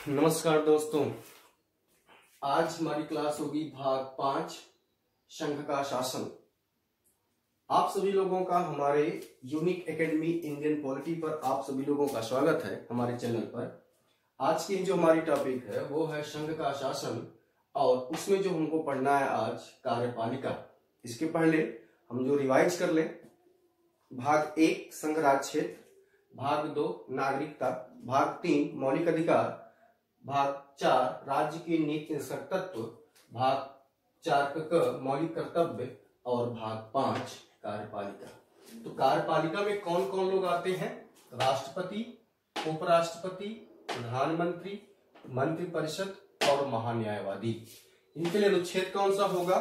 नमस्कार दोस्तों, आज हमारी क्लास होगी भाग 5 संघ का शासन। आप सभी लोगों का हमारे यूनिक एकेडमी इंडियन पॉलिटी पर आप सभी लोगों का स्वागत है हमारे चैनल पर। आज की जो हमारी टॉपिक है वो है संघ का शासन और उसमें जो हमको पढ़ना है आज कार्यपालिका। इसके पहले हम जो रिवाइज कर लें, भाग 1 संघ राज क्षेत्र, भाग 2 नागरिकता, भाग 3 मौलिक अधिकार, भाग 4 राज्य की नीति निष्कर्ष तत्व, भाग 4 क मौलिक कर्तव्य और भाग 5 कार्यपालिका। तो कार्यपालिका में कौन कौन लोग आते हैं? राष्ट्रपति, उपराष्ट्रपति, प्रधानमंत्री, मंत्रिपरिषद और महान्यायवादी। इनके लिए अनुच्छेद कौन सा होगा?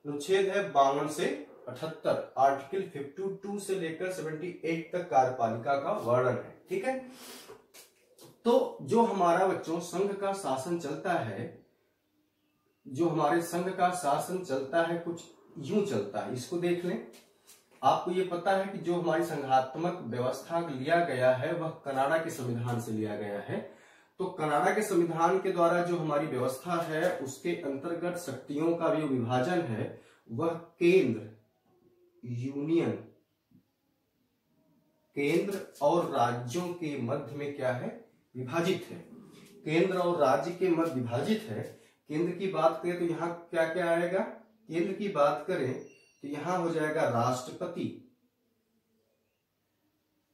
अनुच्छेद है 52 से 78, आर्टिकल 52 से लेकर 78 तक कार्यपालिका का वर्णन है। ठीक है, तो जो हमारा बच्चों संघ का शासन चलता है, जो हमारे संघ का शासन चलता है कुछ यूं चलता है। इसको देख लें। आपको ये पता है कि जो हमारी संघात्मक व्यवस्था लिया गया है वह कनाडा के संविधान से लिया गया है। तो कनाडा के संविधान के द्वारा जो हमारी व्यवस्था है उसके अंतर्गत शक्तियों का जो विभाजन है वह केंद्र, यूनियन, केंद्र और राज्यों के मध्य में क्या है? विभाजित है। केंद्र और राज्य के मध्य विभाजित है। केंद्र की बात करें तो यहाँ क्या क्या आएगा? केंद्र की बात करें तो यहाँ हो जाएगा राष्ट्रपति।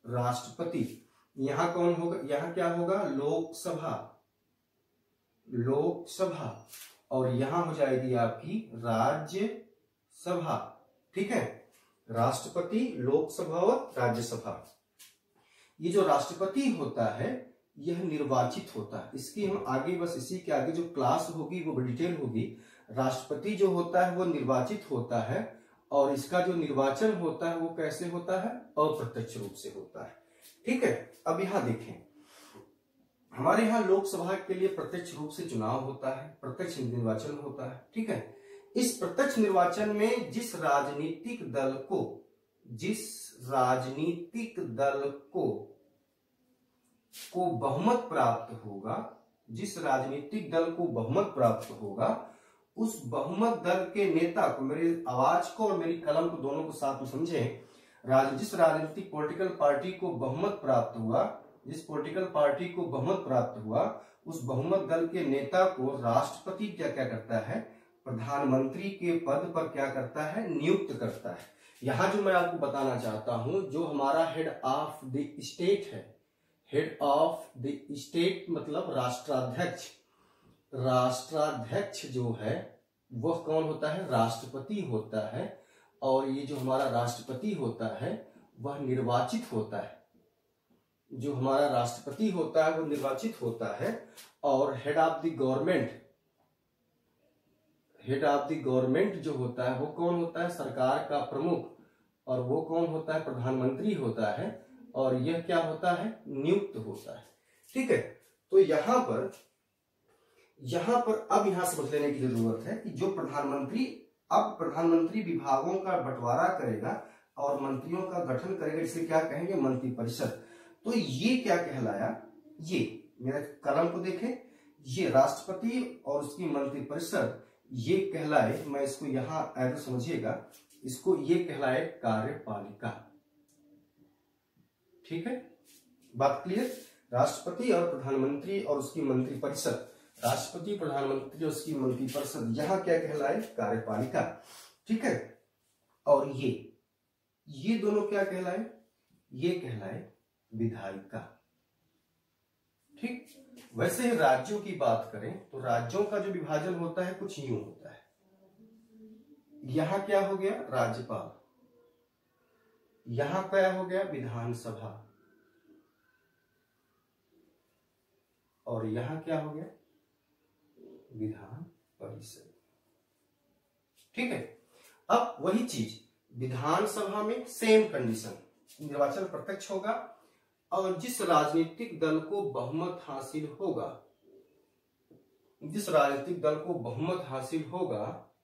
राष्ट्रपति यहाँ कौन होगा? यहाँ क्या होगा? लोकसभा। लोकसभा और यहाँ हो जाएगी आपकी राज्यसभा। ठीक है, राष्ट्रपति, लोकसभा और राज्यसभा। ये जो राष्ट्रपति होता है यह निर्वाचित होता है। इसकी हम आगे बस इसी के आगे जो क्लास होगी वो डिटेल होगी। राष्ट्रपति जो होता है वो निर्वाचित होता है और इसका जो निर्वाचन होता है वो कैसे होता है? अप्रत्यक्ष रूप से होता है। ठीक है, अब यहां देखें, हमारे यहाँ लोकसभा के लिए प्रत्यक्ष रूप से चुनाव होता है, प्रत्यक्ष निर्वाचन होता है। ठीक है, इस प्रत्यक्ष निर्वाचन में जिस राजनीतिक दल को बहुमत प्राप्त होगा, जिस राजनीतिक दल को बहुमत प्राप्त होगा उस बहुमत दल के नेता को, मेरी आवाज को और मेरी कलम को दोनों को साथ में समझें। जिस राजनीतिक पॉलिटिकल पार्टी को बहुमत प्राप्त हुआ, जिस पॉलिटिकल पार्टी को बहुमत प्राप्त हुआ उस बहुमत दल के नेता को राष्ट्रपति क्या करता है? प्रधानमंत्री के पद पर क्या करता है? नियुक्त करता है। यहां जो मैं आपको बताना चाहता हूं, जो हमारा हेड ऑफ द स्टेट है, हेड ऑफ द स्टेट मतलब राष्ट्राध्यक्ष। राष्ट्राध्यक्ष जो है वह कौन होता है? राष्ट्रपति होता है। और ये जो हमारा राष्ट्रपति होता है वह निर्वाचित होता है। जो हमारा राष्ट्रपति होता है वो निर्वाचित होता है। और head of the government, head of the government जो होता है वो कौन होता है? सरकार का प्रमुख। और वो कौन होता है? प्रधानमंत्री होता है। और यह क्या होता है? नियुक्त होता है। ठीक है, तो यहां पर अब यहां समझ लेने की जरूरत है कि जो प्रधानमंत्री विभागों का बंटवारा करेगा और मंत्रियों का गठन करेगा, जिसे क्या कहेंगे? मंत्रिपरिषद। तो ये क्या कहलाया? ये मेरा कलम को देखें, ये राष्ट्रपति और उसकी मंत्रिपरिषद ये कहलाए, मैं इसको यहां ऐसे समझिएगा, इसको ये कहलाए कार्यपालिका। ठीक है, बात क्लियर? राष्ट्रपति और प्रधानमंत्री और उसकी मंत्रिपरिषद, राष्ट्रपति, प्रधानमंत्री और उसकी मंत्रिपरिषद, यहां क्या कहलाए? कार्यपालिका। ठीक है, और ये दोनों क्या कहलाए? ये कहलाए विधायिका। ठीक, वैसे राज्यों की बात करें तो राज्यों का जो विभाजन होता है कुछ यूं होता है। यहां क्या हो गया? राज्यपाल। यहां क्या हो गया? विधानसभा। और यहां क्या हो गया? विधान परिषद। ठीक है, अब वही चीज विधानसभा में सेम कंडीशन, निर्वाचन प्रत्यक्ष होगा और जिस राजनीतिक दल को बहुमत हासिल होगा, जिस राजनीतिक दल को बहुमत हासिल होगा,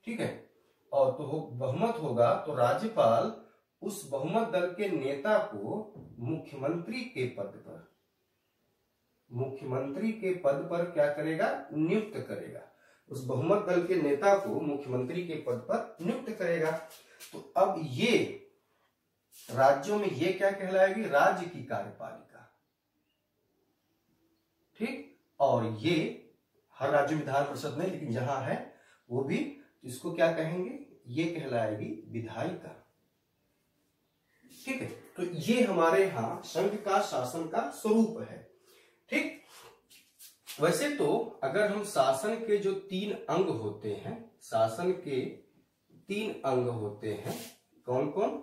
ठीक है, और तो बहुमत होगा तो राज्यपाल उस बहुमत दल के नेता को मुख्यमंत्री के पद पर मुख्यमंत्री के पद पर क्या करेगा, नियुक्त करेगा। उस बहुमत दल के नेता को मुख्यमंत्री के पद पर नियुक्त करेगा। तो अब ये राज्यों में ये क्या कहलाएगी, राज्य की कार्यपालिका, ठीक। और ये हर राज्य विधान परिषद में, लेकिन जहां है वो भी इसको क्या कहेंगे, ये कहलाएगी विधायिका, ठीक है। तो ये हमारे यहाँ संघ का शासन का स्वरूप है, ठीक। वैसे तो अगर हम शासन के जो 3 अंग होते हैं, शासन के 3 अंग होते हैं, कौन कौन,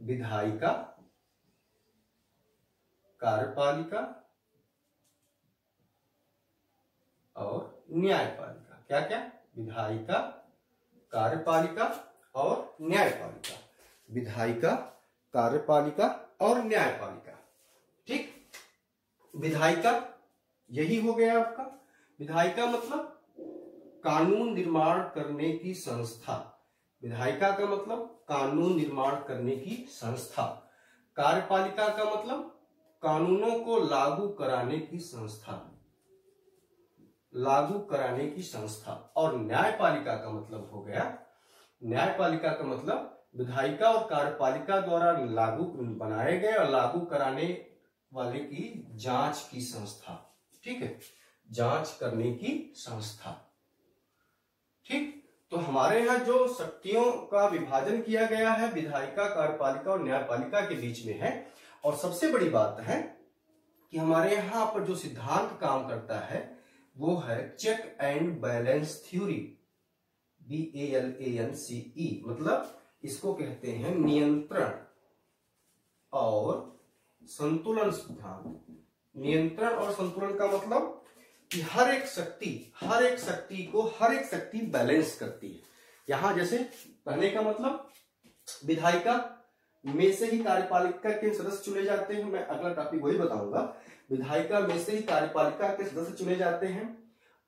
विधायिका, कार्यपालिका और न्यायपालिका। क्या क्या, विधायिका, कार्यपालिका और न्यायपालिका, विधायिका, कार्यपालिका और न्यायपालिका, ठीक। विधायिका यही हो गया आपका। विधायिका मतलब कानून निर्माण करने की संस्था, विधायिका का मतलब कानून निर्माण करने की संस्था। कार्यपालिका का मतलब कानूनों को लागू कराने की संस्था, लागू कराने की संस्था। और न्यायपालिका का मतलब हो गया, न्यायपालिका का मतलब विधायिका और कार्यपालिका द्वारा लागू बनाए गए और लागू कराने वाले की जांच की संस्था, ठीक है, जांच करने की संस्था, ठीक। तो हमारे यहाँ जो शक्तियों का विभाजन किया गया है विधायिका, कार्यपालिका और न्यायपालिका के बीच में है। और सबसे बड़ी बात है कि हमारे यहाँ पर जो सिद्धांत काम करता है वो है check and balance theory, BALANCE, मतलब इसको कहते हैं नियंत्रण और संतुलन सिद्धांत। नियंत्रण और संतुलन का मतलब कि हर एक शक्ति को हर एक शक्ति बैलेंस करती है। यहां जैसे कहने का मतलब विधायिका में से ही कार्यपालिका के सदस्य चुने जाते हैं, मैं अगला टॉपिक वही बताऊंगा। विधायिका में से ही कार्यपालिका के सदस्य चुने जाते हैं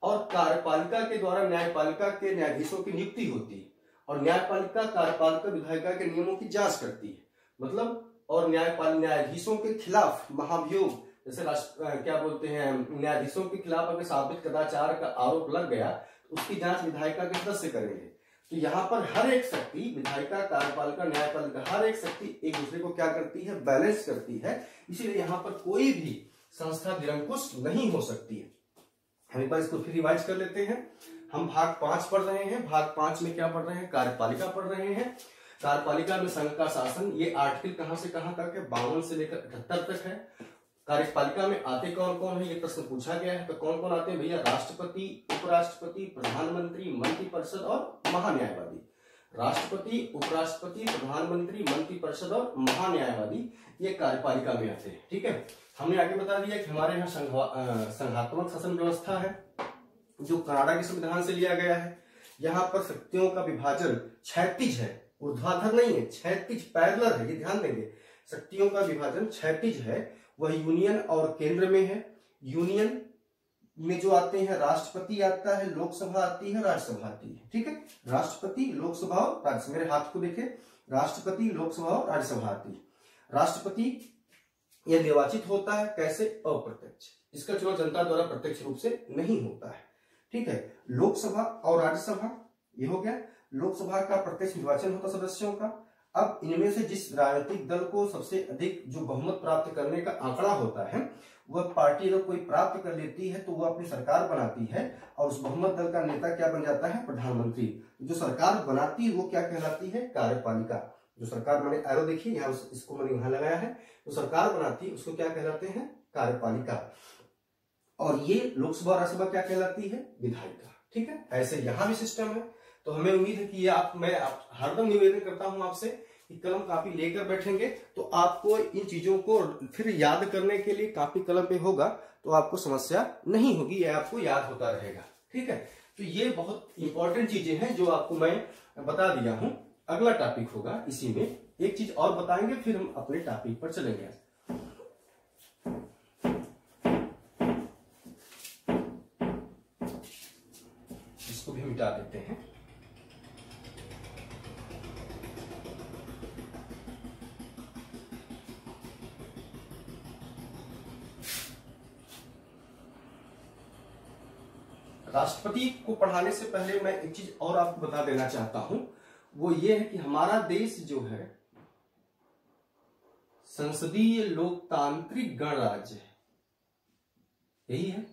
और कार्यपालिका के द्वारा न्यायपालिका के न्यायाधीशों की नियुक्ति होती है और न्यायपालिका कार्यपालिका विधायिका के नियमों की जांच करती है, मतलब। और न्यायाधीशों के खिलाफ महाभियोग, जैसे क्या बोलते हैं, न्यायाधीशों के खिलाफ अगर साबित कदाचार का आरोप लग गया तो उसकी जांच विधायिका के सदस्य करेंगे। तो यहाँ पर हर एक शक्ति, विधायिका, कार्यपालिका, न्यायपालिका, हर एक शक्ति एक दूसरे को क्या करती है, बैलेंस करती है। इसीलिए यहाँ पर कोई भी संस्था निरंकुश नहीं हो सकती है। हम एक बार इसको फिर रिवाइज कर लेते हैं। हम भाग 5 पढ़ रहे हैं। भाग 5 में क्या पढ़ रहे हैं, कार्यपालिका पढ़ रहे हैं। कार्यपालिका में संघ का शासन, ये आर्टिकल कहां से कहां तक है, 52 से लेकर 78 तक है। कार्यपालिका में आते कौन कौन है, ये प्रश्न पूछा गया है। तो कौन कौन आते हैं भैया, राष्ट्रपति, उपराष्ट्रपति, प्रधानमंत्री, मंत्रिपरिषद और महान्यायवादी। राष्ट्रपति, उपराष्ट्रपति, प्रधानमंत्री, मंत्रिपरिषद और महान्यायवादी, ये कार्यपालिका में आते हैं, ठीक है। हमने आगे बता दिया कि हमारे यहाँ संघात्मक शासन व्यवस्था है जो कनाडा के संविधान से लिया गया है। यहाँ पर शक्तियों का विभाजन क्षैतिज है, ऊर्ध्वाधर नहीं है, क्षैतिज पैरेलल है, ये ध्यान देंगे। शक्तियों का विभाजन क्षैतिज है, वह यूनियन और केंद्र में है। यूनियन में जो आते हैं, राष्ट्रपति आता है, लोकसभा आती है, राज्यसभा आती है, ठीक है। राष्ट्रपति, लोकसभा और राज्यसभा, मेरे हाथ को देखें, राष्ट्रपति, लोकसभा और राज्यसभा आती है। राष्ट्रपति यह निर्वाचित होता है, कैसे, अप्रत्यक्ष, इसका चुनाव जनता द्वारा प्रत्यक्ष रूप से नहीं होता है, ठीक है। लोकसभा और राज्यसभा, ये हो गया। लोकसभा का प्रत्यक्ष निर्वाचन होता सदस्यों का। अब इनमें से जिस राजनीतिक दल को सबसे अधिक जो बहुमत प्राप्त करने का आंकड़ा होता है, वह पार्टी अगर कोई प्राप्त कर लेती है तो वह अपनी सरकार बनाती है और उस बहुमत दल का नेता क्या बन जाता है, प्रधानमंत्री। जो सरकार बनाती है वो क्या कहलाती है, कार्यपालिका। जो सरकार, मैंने एरो देखिए यहाँ, इसको मैंने यहाँ लगाया है, जो सरकार बनाती है उसको क्या कहलाते हैं, कार्यपालिका। और ये लोकसभा राज्यसभा क्या कहलाती है, विधायिका, ठीक है। ऐसे यहाँ भी सिस्टम है। तो हमें उम्मीद है कि ये मैं हरदम निवेदन करता हूं आपसे कि कलम कापी लेकर बैठेंगे तो आपको इन चीजों को फिर याद करने के लिए कापी कलम पे होगा तो आपको समस्या नहीं होगी, ये आपको याद होता रहेगा, ठीक है। तो ये बहुत इंपॉर्टेंट चीजें हैं जो आपको मैं बता दिया हूं। अगला टॉपिक होगा, इसी में एक चीज और बताएंगे, फिर हम अपने टॉपिक पर चलेंगे। इसको भी मिटा देते हैं। राष्ट्रपति को पढ़ाने से पहले मैं एक चीज और आपको बता देना चाहता हूं, वो ये है कि हमारा देश जो है संसदीय लोकतांत्रिक गणराज्य है। यही है,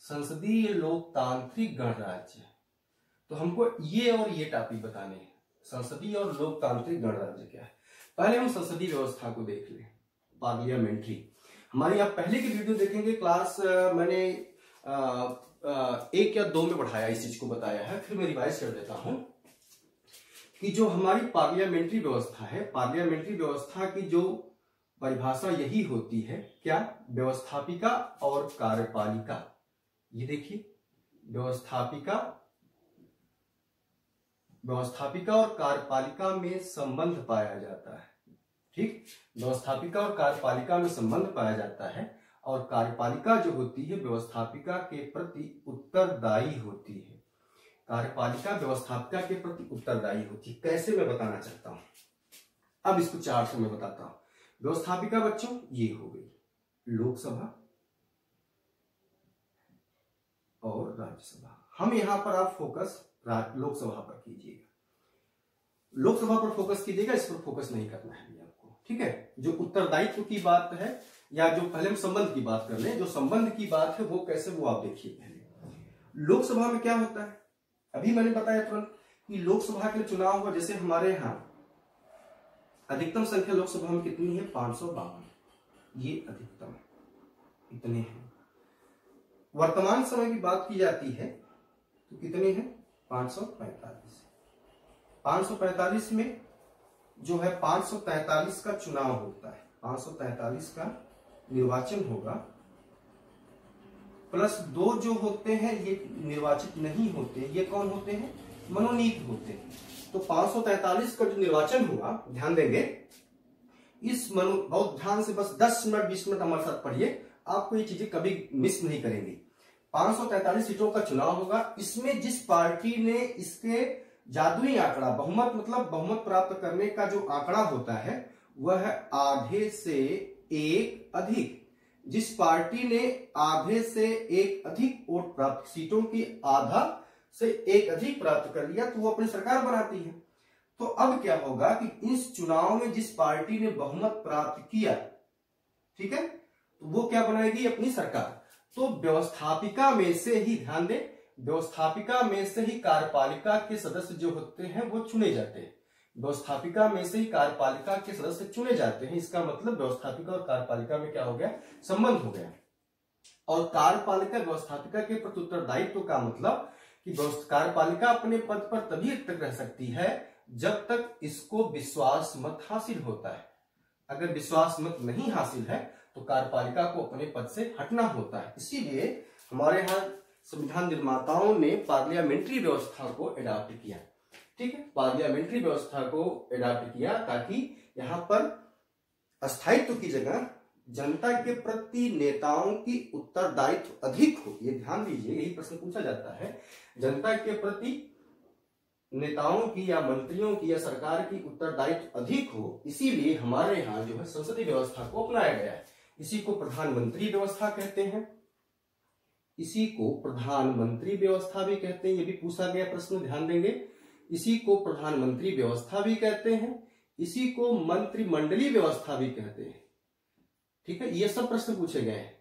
संसदीय लोकतांत्रिक गणराज्य। तो हमको ये और ये टॉपिक बताने हैं, संसदीय और लोकतांत्रिक गणराज्य क्या है। पहले हम संसदीय व्यवस्था को देख लें, पार्लियामेंट्री। हमारी आप पहले की वीडियो देखेंगे, क्लास मैंने 1 या 2 में पढ़ाया, इस चीज को बताया है, फिर मैं रिवाइज कर देता हूं कि जो हमारी पार्लियामेंट्री व्यवस्था है, पार्लियामेंट्री व्यवस्था की जो परिभाषा यही होती है, क्या, व्यवस्थापिका और कार्यपालिका। ये देखिए, व्यवस्थापिका और कार्यपालिका में संबंध पाया जाता है। ठीक, व्यवस्थापिका और कार्यपालिका में संबंध पाया जाता है, और कार्यपालिका जो होती है व्यवस्थापिका के प्रति उत्तरदायी होती है। कार्यपालिका व्यवस्थापिका के प्रति उत्तरदायी होती है। कैसे, मैं बताना चाहता हूं। अब इसको 4 से मैं बताता हूं। व्यवस्थापिका बच्चों ये हो गई लोकसभा और राज्यसभा। हम यहां पर आप फोकस लोकसभा पर कीजिएगा, लोकसभा पर फोकस कीजिएगा, इस पर फोकस नहीं करना है आपको। ठीक है, जो उत्तरदायित्व की बात है, या जो पहले हम संबंध की बात कर लें, जो संबंध की बात है वो कैसे, वो आप देखिए। पहले लोकसभा में क्या होता है, अभी मैंने बताया तुरंत कि लोकसभा के लिए चुनाव हुआ। जैसे हमारे यहाँ अधिकतम संख्या लोकसभा में कितनी है, 552, ये अधिकतम है, इतने हैं। वर्तमान समय की बात की जाती है तो कितने हैं, 545। 545 में जो है 543 का चुनाव होता है, 543 का निर्वाचन होगा, प्लस 2 जो होते हैं ये निर्वाचित नहीं होते, ये कौन होते हैं, मनोनीत होते हैं। तो 543 का जो निर्वाचन हुआ, ध्यान देंगे इस बहुत ध्यान से, बस 10 मिनट 20 मिनट हमारे साथ पढ़िए, आपको ये चीजें कभी मिस नहीं करेंगी। 543 सीटों का चुनाव होगा, इसमें जिस पार्टी ने इसके जादुई आंकड़ा, बहुमत मतलब बहुमत प्राप्त करने का जो आंकड़ा होता है वह है आधे से एक अधिक। जिस पार्टी ने आधे से एक अधिक वोट प्राप्त, सीटों की आधा से एक अधिक प्राप्त कर लिया, तो वो अपनी सरकार बनाती है। तो अब क्या होगा कि इस चुनाव में जिस पार्टी ने बहुमत प्राप्त किया, ठीक है, तो वो क्या बनाएगी, अपनी सरकार। तो व्यवस्थापिका में से ही, ध्यान दें, व्यवस्थापिका में से ही कार्यपालिका के सदस्य जो होते हैं वो चुने जाते हैं। व्यवस्थापिका में से ही कार्यपालिका के सदस्य चुने जाते हैं। इसका मतलब व्यवस्थापिका और कार्यपालिका में क्या हो गया, संबंध हो गया। और कार्यपालिका व्यवस्थापिका के प्रति उत्तरदायित्व का मतलब कि कार्यपालिका अपने पद पर तभी तक रह सकती है जब तक इसको विश्वास मत हासिल होता है। अगर विश्वास मत नहीं हासिल है तो कार्यपालिका को अपने पद से हटना होता है। इसीलिए हमारे यहाँ संविधान निर्माताओं ने पार्लियामेंट्री व्यवस्था को अडॉप्ट किया। ठीक है, पार्लियामेंट्री व्यवस्था को अडॉप्ट किया ताकि यहाँ पर अस्थायित्व की जगह जनता के प्रति नेताओं की उत्तरदायित्व अधिक हो। ये ध्यान दीजिए, यही प्रश्न पूछा जाता है, जनता के प्रति नेताओं की या मंत्रियों की या सरकार की उत्तरदायित्व अधिक हो। इसीलिए हमारे यहाँ जो है संसदीय व्यवस्था को अपनाया गया है। इसी को प्रधानमंत्री व्यवस्था कहते हैं, इसी को प्रधानमंत्री व्यवस्था भी कहते हैं। ये भी पूछा गया प्रश्न, ध्यान देंगे। इसी को प्रधानमंत्री व्यवस्था भी कहते हैं, इसी को मंत्रिमंडलीय व्यवस्था भी कहते हैं। ठीक है, ये सब प्रश्न पूछे गए हैं।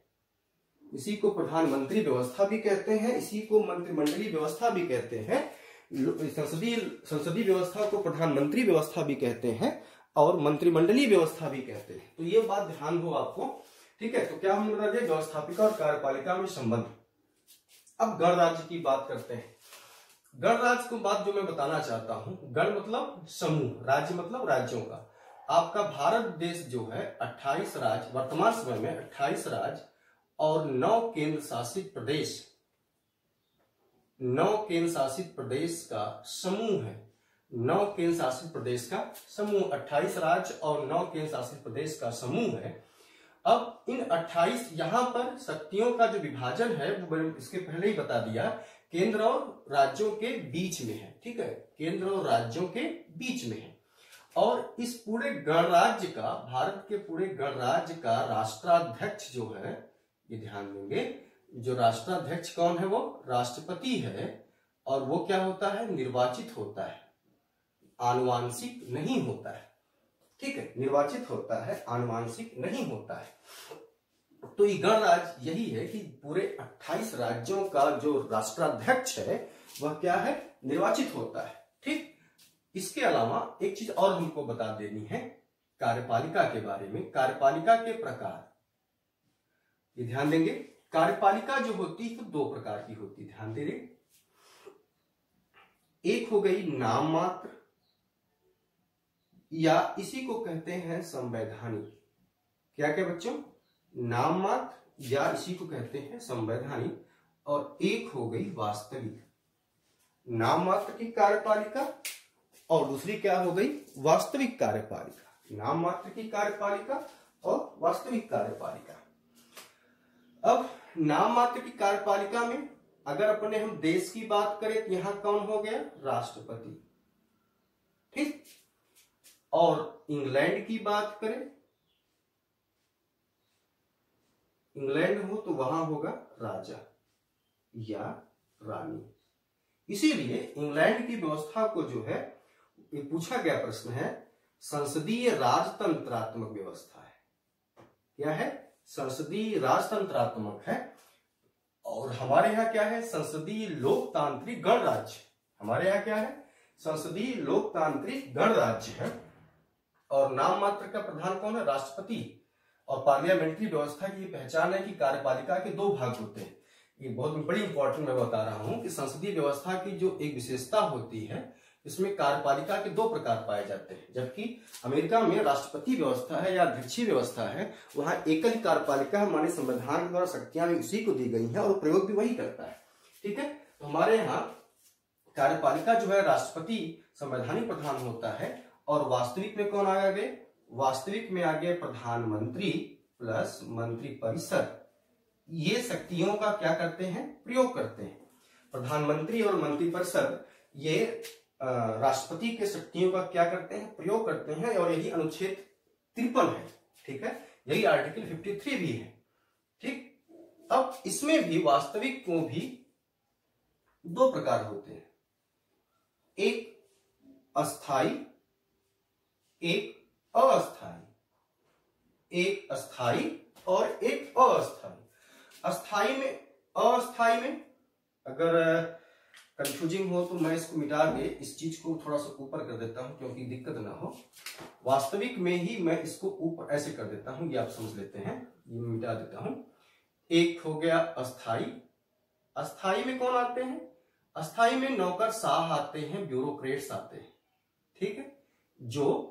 इसी को प्रधानमंत्री व्यवस्था भी कहते हैं, इसी को मंत्रिमंडलीय व्यवस्था भी कहते हैं। संसदीय व्यवस्था को प्रधानमंत्री व्यवस्था भी कहते हैं और मंत्रिमंडलीय व्यवस्था भी कहते हैं। तो ये बात ध्यान हो आपको। ठीक है, तो क्या हमने बता दिया, व्यवस्थापिका और कार्यपालिका में संबंध। अब गणराज्य की बात करते हैं। गणराज्य को बात जो मैं बताना चाहता हूं, गण मतलब समूह, राज्य मतलब राज्यों का। आपका भारत देश जो है 28 राज्य, वर्तमान समय में 28 राज्य और 9 केंद्र शासित प्रदेश, 9 केंद्र शासित प्रदेश का समूह है। 9 केंद्र शासित प्रदेश का समूह, 28 राज्य और 9 केंद्र शासित प्रदेश का समूह है। अब इन 28 यहां पर शक्तियों का जो विभाजन है वो मैंने इसके पहले ही बता दिया, केंद्र और राज्यों के बीच में है। ठीक है, केंद्र और राज्यों के बीच में है। और इस पूरे गणराज्य का, भारत के पूरे गणराज्य का राष्ट्राध्यक्ष जो है, ये ध्यान देंगे, जो राष्ट्राध्यक्ष कौन है, वो राष्ट्रपति है, और वो क्या होता है, निर्वाचित होता है, आनुवांशिक नहीं होता है। ठीक है, निर्वाचित होता है, आनुवांशिक नहीं होता है। तो ये गणराज्य यही है कि पूरे 28 राज्यों का जो राष्ट्राध्यक्ष है वह क्या है, निर्वाचित होता है। ठीक, इसके अलावा एक चीज और हमको बता देनी है कार्यपालिका के बारे में। कार्यपालिका के प्रकार, ये ध्यान देंगे, कार्यपालिका जो होती है तो दो प्रकार की होती है, ध्यान दे रहे। एक हो गई नाम मात्र, या इसी को कहते हैं संवैधानिक। क्या क्या बच्चों, नाम मात्र या इसी को कहते हैं संवैधानिक। और एक हो गई वास्तविक, नाम मात्र की कार्यपालिका, और दूसरी क्या हो गई, वास्तविक कार्यपालिका। नाम मात्र की कार्यपालिका और वास्तविक कार्यपालिका। अब नाम मात्र की कार्यपालिका में अगर अपने हम देश की बात करें तो यहां कौन हो गया, राष्ट्रपति। ठीक, और इंग्लैंड की बात करें, इंग्लैंड हो तो वहां होगा राजा या रानी। इसीलिए इंग्लैंड की व्यवस्था को जो है, ये पूछा गया प्रश्न है, संसदीय राजतंत्रात्मक व्यवस्था है। क्या है, संसदीय राजतंत्रात्मक है। और हमारे यहाँ क्या है, संसदीय लोकतांत्रिक गणराज्य। हमारे यहाँ क्या है, संसदीय लोकतांत्रिक गणराज्य है। और नाम मात्र का प्रधान कौन है, राष्ट्रपति। और पार्लियामेंट्री व्यवस्था की पहचान है कि कार्यपालिका के दो भाग होते हैं। ये बहुत बड़ी इंपॉर्टेंट मैं बता रहा हूं कि संसदीय व्यवस्था की जो एक विशेषता होती है, इसमें कार्यपालिका के दो प्रकार पाए जाते हैं। जबकि अमेरिका में राष्ट्रपति व्यवस्था है या अध्यक्षीय व्यवस्था है, वहां एकल ही कार्यपालिका है, माननीय संविधान के द्वारा शक्तियां भी उसी को दी गई हैं और प्रयोग भी वही करता है। ठीक है, तो हमारे यहाँ कार्यपालिका जो है, राष्ट्रपति संवैधानिक प्रधान होता है। और वास्तविक में कौन आ गए, वास्तविक में आगे प्रधानमंत्री प्लस मंत्रिपरिषद। ये शक्तियों का क्या करते हैं, प्रयोग करते हैं। प्रधानमंत्री और मंत्रिपरिषद ये राष्ट्रपति के शक्तियों का क्या करते हैं, प्रयोग करते हैं। और यही अनुच्छेद 53 है। ठीक है, यही आर्टिकल 53 भी है। ठीक, अब इसमें भी वास्तविक को भी दो प्रकार होते हैं, एक अस्थाई, एक अस्थाई। एक अस्थाई और एक अस्थाई। अस्थाई में अगर कंफ्यूजिंग हो तो मैं इसको मिटा के इस चीज को थोड़ा सा ऊपर कर देता हूं क्योंकि दिक्कत ना हो। वास्तविक में ही मैं इसको ऊपर ऐसे कर देता हूं, ये आप समझ लेते हैं, ये मिटा देता हूं। एक हो गया अस्थाई। अस्थाई में कौन आते हैं, अस्थाई में नौकरशाह आते हैं, ब्यूरोक्रेट्स आते हैं। ठीक है, जो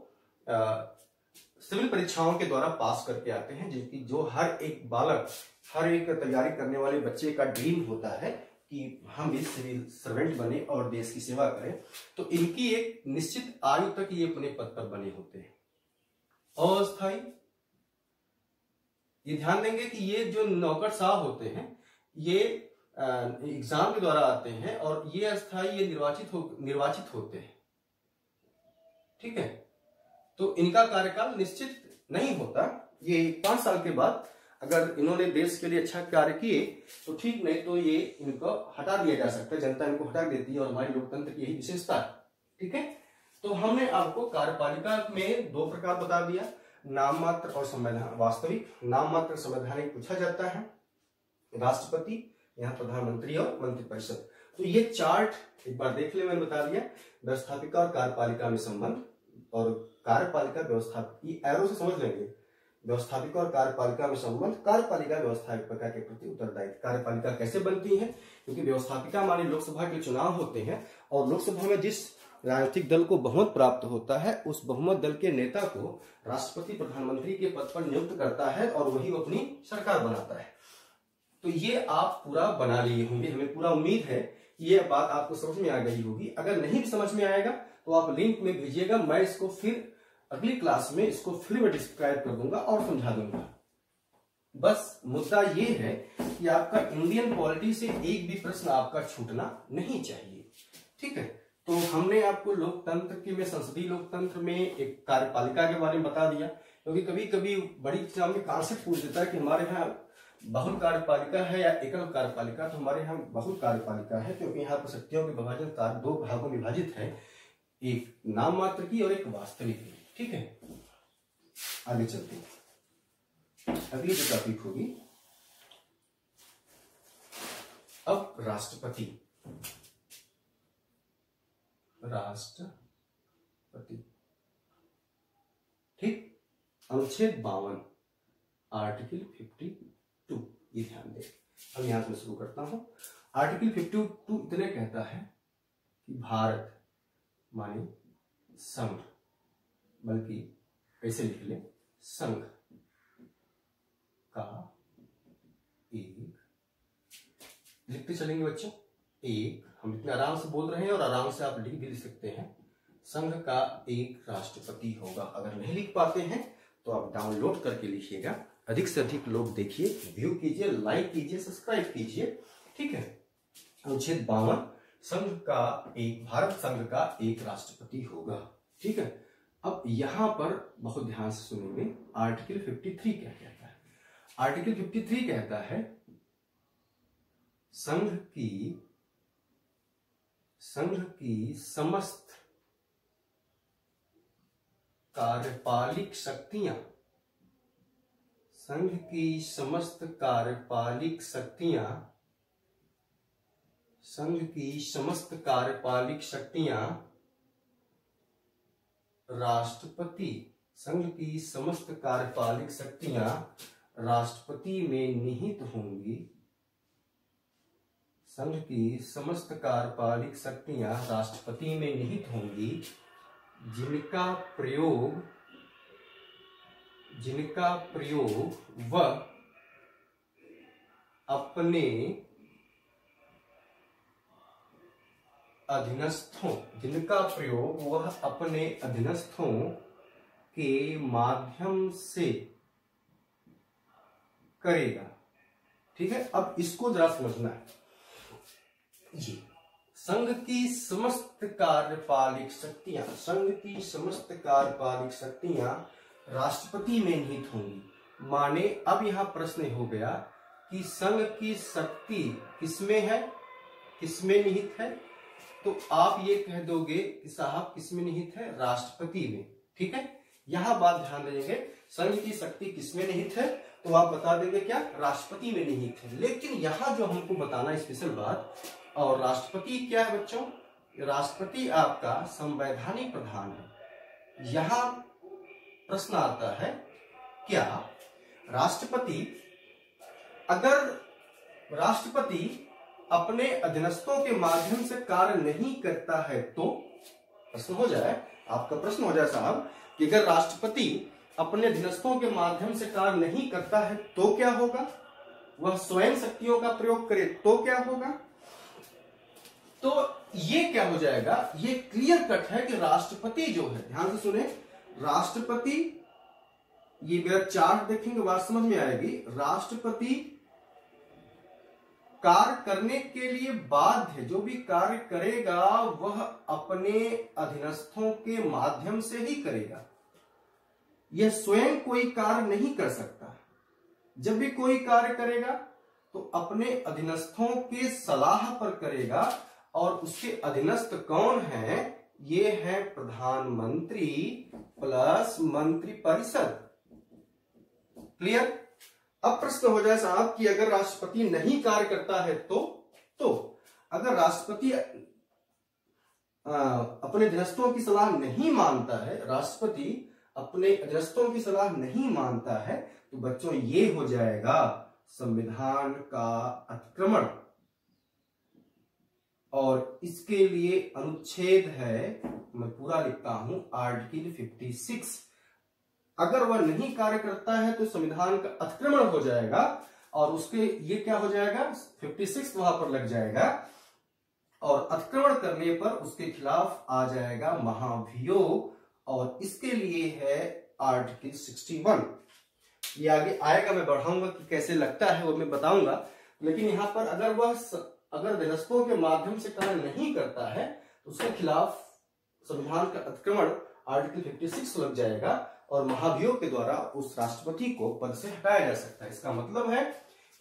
सिविल परीक्षाओं के द्वारा पास करके आते हैं, जिनकी जो हर एक बालक, हर एक तैयारी करने वाले बच्चे का ड्रीम होता है कि हम भी सिविल सर्वेंट बने और देश की सेवा करें। तो इनकी एक निश्चित आयु तक ये अपने पद पर बने होते हैं। अस्थाई, ये ध्यान देंगे कि ये जो नौकरशाह होते हैं ये एग्जाम के द्वारा आते हैं, और ये अस्थाई, ये निर्वाचित होते हैं। ठीक है, तो इनका कार्यकाल निश्चित नहीं होता। ये 5 साल के बाद अगर इन्होंने देश के लिए अच्छा कार्य किए तो ठीक, नहीं तो ये इनको हटा दिया जा सकता है, जनता इनको हटा देती है, और हमारे लोकतंत्र की यही विशेषता है। ठीक है, तो हमने आपको कार्यपालिका में दो प्रकार बता दिया, नाम मात्र और संवैधानिक। वास्तविक, नाम मात्र संवैधानिक पूछा जाता है, राष्ट्रपति, यहाँ प्रधानमंत्री और मंत्रिपरिषद। तो ये चार्ट एक बार देख ले, मैंने बता दिया व्यवस्थापिका और कार्यपालिका में संबंध, और कार्यपालिका व्यवस्थापिका, एरो से समझ लेंगे, व्यवस्थापिका और कार्यपालिका में संबंध, कार्यपालिका व्यवस्थापिका के प्रति उत्तरदायित्व। कार्यपालिका कैसे बनती है, क्योंकि व्यवस्थापिका माने लोकसभा के चुनाव होते हैं, और लोकसभा में जिस राजनीतिक दल को बहुमत प्राप्त होता है, उस बहुमत दल के नेता को राष्ट्रपति प्रधानमंत्री के पद पर नियुक्त करता है, और वही वो अपनी सरकार बनाता है। तो ये आप पूरा बना लिए होंगे, हमें पूरा उम्मीद है ये बात आपको समझ में आ गई होगी। अगर नहीं भी समझ में आएगा तो आप लिंक में भेजिएगा, मैं इसको फिर अगली क्लास में इसको फिर मैं डिस्क्राइब कर दूंगा और समझा दूंगा। बस मुद्दा ये है कि आपका इंडियन पॉलिटी से एक भी प्रश्न आपका छूटना नहीं चाहिए। ठीक है, तो हमने आपको लोकतंत्र के में, संसदीय लोकतंत्र में एक कार्यपालिका के बारे में बता दिया, क्योंकि कभी कभी बड़ी एग्जाम में कॉन्सेप्ट पूछ देता है कि हमारे यहाँ बहुल कार्यपालिका है या एकल कार्यपालिका, तो हमारे यहाँ बहुल कार्यपालिका है, क्योंकि यहाँ पर शक्तियों के विभाजन कार्य दो भागों में विभाजित है, एक नाम मात्र की और एक वास्तविक की। ठीक है, आगे चलते हैं। अगली जो टॉपिक होगी अब राष्ट्रपति। ठीक, अनुच्छेद 52 आर्टिकल 52, ये ध्यान दें। अब यहां से मैं शुरू करता हूं। आर्टिकल 52 इतने कहता है कि भारत माने संघ, बल्कि कैसे लिख ले, संघ का एक, लिखते चलेंगे बच्चों, एक, हम इतने आराम से बोल रहे हैं और आराम से आप लिख भी सकते हैं, संघ का एक राष्ट्रपति होगा। अगर नहीं लिख पाते हैं तो आप डाउनलोड करके लिखिएगा, अधिक से अधिक लोग देखिए, व्यू कीजिए, लाइक कीजिए, सब्सक्राइब कीजिए। ठीक है, अनुच्छेद 52, संघ का एक, भारत संघ का एक राष्ट्रपति होगा। ठीक है, अब यहां पर बहुत ध्यान से सुनेंगे, आर्टिकल 53 क्या कहता है। आर्टिकल 53 कहता है संघ की समस्त कार्यपालिक शक्तियां, संघ की समस्त कार्यपालिक शक्तियां, संघ की समस्त कार्यपालिक शक्तियां राष्ट्रपति, संघ की समस्त कार्यपालिक शक्तियां राष्ट्रपति में निहित होंगी, संघ की समस्त कार्यपालिक शक्तियां राष्ट्रपति में निहित होंगी, जिनका प्रयोग वह अपने अधीनस्थों, जिनका प्रयोग वह अपने अधीनस्थों के माध्यम से करेगा। ठीक है, अब इसको जरा समझना है। ये संघ की समस्त कार्यपालिक शक्तियां, संघ की समस्त कार्यपालिक शक्तियां राष्ट्रपति में निहित होंगी, माने अब यहां प्रश्न हो गया कि संघ की शक्ति किसमें है, किसमें निहित है, तो आप ये कह दोगे कि साहब किसमें निहित है, राष्ट्रपति में। ठीक है, यहां बात ध्यान देंगे, संघ की शक्ति किसमें निहित है, तो आप बता देंगे क्या, राष्ट्रपति में निहित है। लेकिन यहां जो हमको बताना स्पेशल बात, और राष्ट्रपति क्या है बच्चों, राष्ट्रपति आपका संवैधानिक प्रधान है। यहां प्रश्न आता है, क्या राष्ट्रपति, अगर राष्ट्रपति अपने अधीनस्थों के माध्यम से कार्य नहीं करता है तो, प्रश्न हो जाए, आपका प्रश्न हो जाए साहब कि अगर राष्ट्रपति अपने अधीनस्थों के माध्यम से कार्य नहीं करता है तो क्या होगा, वह स्वयं शक्तियों का प्रयोग करे तो क्या होगा, तो ये क्या हो जाएगा, ये क्लियर कट है कि राष्ट्रपति जो है, ध्यान से सुने, राष्ट्रपति, ये मेरा चार्ट देखेंगे बात समझ में आएगी, राष्ट्रपति कार्य करने के लिए बाध्य, जो भी कार्य करेगा वह अपने अधीनस्थों के माध्यम से ही करेगा, यह स्वयं कोई कार्य नहीं कर सकता। जब भी कोई कार्य करेगा तो अपने अधीनस्थों के सलाह पर करेगा, और उसके अधीनस्थ कौन है, ये है प्रधानमंत्री प्लस मंत्रिपरिषद। क्लियर। अब प्रश्न हो जाए साहब कि अगर राष्ट्रपति नहीं कार्य करता है तो अगर राष्ट्रपति अपने अधीनस्थों की सलाह नहीं मानता है, राष्ट्रपति अपने अधीनस्थों की सलाह नहीं मानता है, तो बच्चों ये हो जाएगा संविधान का अतिक्रमण, और इसके लिए अनुच्छेद है, मैं पूरा लिखता हूं, आर्टिकल 56। अगर वह नहीं कार्य करता है तो संविधान का अतिक्रमण हो जाएगा, और उसके ये क्या हो जाएगा, 56 वहां पर लग जाएगा, और अतिक्रमण करने पर उसके खिलाफ आ जाएगा महाभियोग, और इसके लिए है आर्टिकल 61। ये आगे आएगा, मैं बढ़ाऊंगा कि कैसे लगता है वो मैं बताऊंगा। लेकिन यहां पर अगर अधीनस्थों के माध्यम से कार्य नहीं करता है तो उसके खिलाफ संविधान का अतिक्रमण आर्टिकल 56 लग जाएगा, और महाभियोग के द्वारा उस राष्ट्रपति को पद से हटाया जा सकता है। इसका मतलब है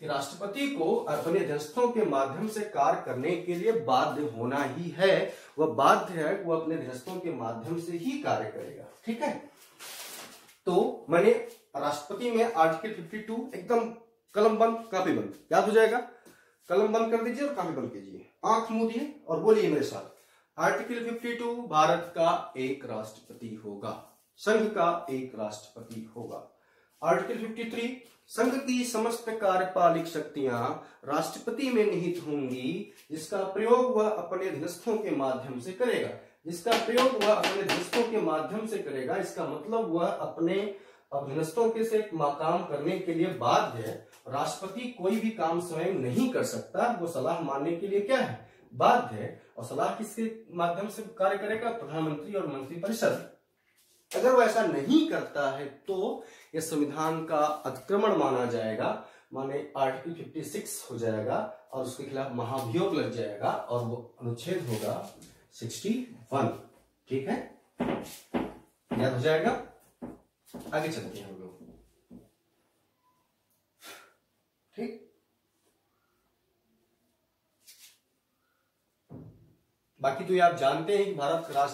कि राष्ट्रपति को अपने अधीनस्थों के माध्यम से कार्य करने के लिए बाध्य होना ही है, वह बाध्य है, वो अपने अधीनस्थों के माध्यम से ही कार्य करेगा। ठीक है, तो मैंने राष्ट्रपति में आर्टिकल 52 एकदम कलम बंद कापी बंद, याद हो जाएगा। कलम बंद कर दीजिए और कापी बंद कीजिए, आंख मूंदिए और बोलिए मेरे साथ, आर्टिकल 52 भारत का एक राष्ट्रपति होगा, संघ का एक राष्ट्रपति होगा। आर्टिकल 53 संघ की समस्त कार्यपालिक शक्तियां राष्ट्रपति में निहित होंगी, जिसका प्रयोग वह अपने अधीनस्थों के माध्यम से करेगा। जिसका प्रयोग वह अपने अधीनस्थों के माध्यम से करेगा, इसका मतलब वह अपने अधीनस्थों के से काम करने के लिए बाध्य है। राष्ट्रपति कोई भी काम स्वयं नहीं कर सकता, वो सलाह मानने के लिए क्या है, बाध्य है। और सलाह किसके माध्यम से कार्य करेगा, प्रधानमंत्री और मंत्रिपरिषद। अगर वो ऐसा नहीं करता है तो यह संविधान का अतिक्रमण माना जाएगा, माने आर्टिकल 56 हो जाएगा और उसके खिलाफ महाभियोग लग जाएगा और वो अनुच्छेद होगा 61। ठीक है, याद हो जाएगा। आगे चलते हैं हम लोग। ठीक, बाकी तो ये आप जानते हैं कि भारत का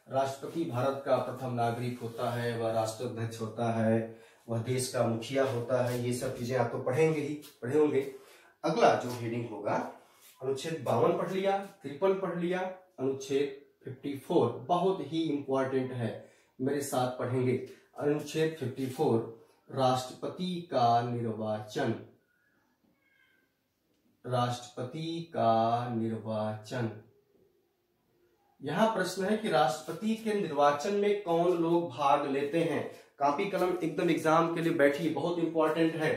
राष्ट्रपति भारत का प्रथम नागरिक होता है, वह राष्ट्राध्यक्ष होता है, वह देश का मुखिया होता है। ये सब चीजें आप तो पढ़ेंगे ही, पढ़े होंगे। अगला जो हेडिंग होगा, अनुच्छेद 52 पढ़ लिया, 53 पढ़ लिया, अनुच्छेद 54 बहुत ही इंपॉर्टेंट है, मेरे साथ पढ़ेंगे। अनुच्छेद 54 राष्ट्रपति का निर्वाचन, राष्ट्रपति का निर्वाचन। यहां प्रश्न है कि राष्ट्रपति के निर्वाचन में कौन लोग भाग लेते हैं। कॉपी कलम एकदम एग्जाम के लिए बैठिए, बहुत इंपॉर्टेंट है।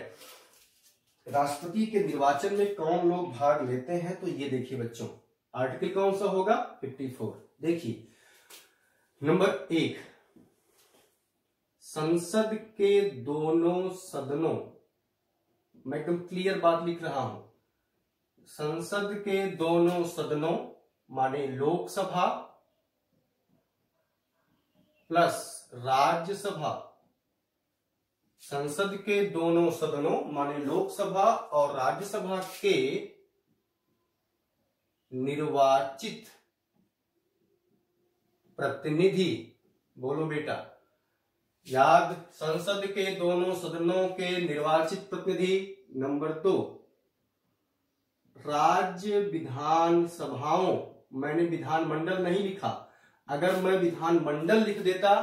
राष्ट्रपति के निर्वाचन में कौन लोग भाग लेते हैं, तो ये देखिए बच्चों, आर्टिकल कौन सा होगा, 54। देखिए नंबर 1, संसद के दोनों सदनों, मैं एकदम क्लियर बात लिख रहा हूं, संसद के दोनों सदनों माने लोकसभा प्लस राज्यसभा, संसद के दोनों सदनों माने लोकसभा और राज्यसभा के निर्वाचित प्रतिनिधि, बोलो बेटा याद, संसद के दोनों सदनों के निर्वाचित प्रतिनिधि। नंबर 2, राज्य विधान सभाओं, मैंने विधानमंडल नहीं लिखा, अगर मैं विधानमंडल लिख देता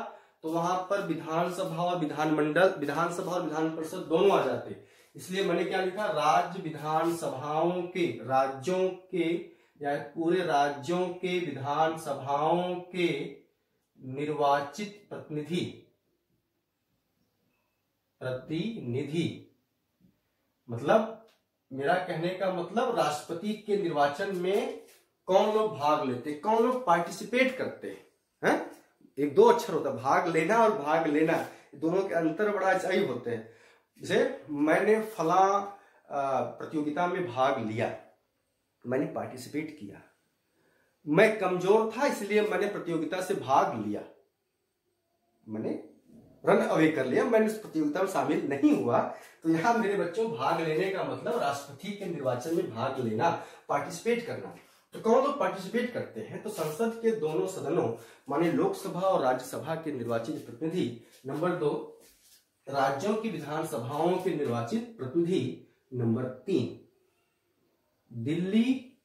तो वहां पर विधानसभा और विधानमंडल, विधानसभा और विधान परिषद दोनों आ जाते, इसलिए मैंने क्या लिखा, राज्य विधानसभाओं के, राज्यों के या पूरे राज्यों के विधानसभाओं के निर्वाचित प्रतिनिधि, प्रतिनिधि मतलब मेरा कहने का मतलब राष्ट्रपति के निर्वाचन में कौन लोग भाग लेते, कौन लोग पार्टिसिपेट करते हैं। एक दो अक्षर होता है, भाग लेना और भाग लेना, दोनों के अंतर बड़ा अजीब होते हैं। जैसे मैंने फला प्रतियोगिता में भाग लिया, मैंने पार्टिसिपेट किया, मैं कमजोर था इसलिए मैंने प्रतियोगिता से भाग लिया, मैंने रन अवे कर लिया, मैंने इस प्रतियोगिता में शामिल नहीं हुआ। तो यहां मेरे बच्चों भाग लेने का मतलब राष्ट्रपति के निर्वाचन में भाग लेना, पार्टिसिपेट करना। तो कौन लोग पार्टिसिपेट करते हैं, तो संसद के दोनों सदनों माने लोकसभा और राज्यसभा के निर्वाचित प्रतिनिधि। नंबर 2, राज्यों की विधानसभाओं के निर्वाचित प्रतिनिधि। नंबर 3, दिल्ली